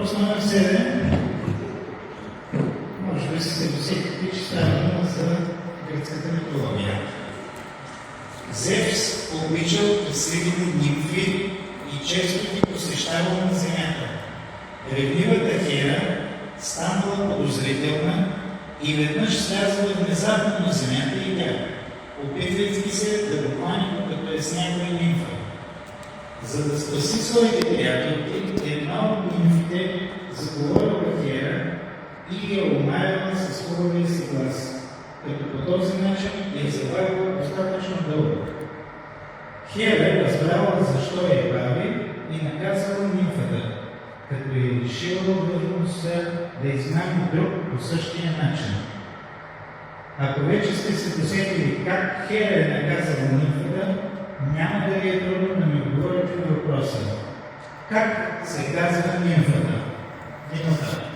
Въпрос номер 7. Може би сте досетили, че става дума за гръцката митология. Зевс обичал пресилени нимфи и често ги посещавал на земята. Ревнивата Хера станала подозрителна и веднъж слязала внезапно на земята и тя, опитвайки се да го хване, докато е с някоя нимфа. За да спаси своите приятелки, една от нимфите заговорила Хера и я омаяла с хубавия си глас, като по този начин я забавила достатъчно дълго. Хера разбрала защо я прави и наказала нимфата, като я лишила от възможността да измами друг по същия начин. Ако вече сте се досетили как Хера е наказала нимфата, няма да ви е трудно да ми отговорите на въпроса. Как се казва нимфата? Минута.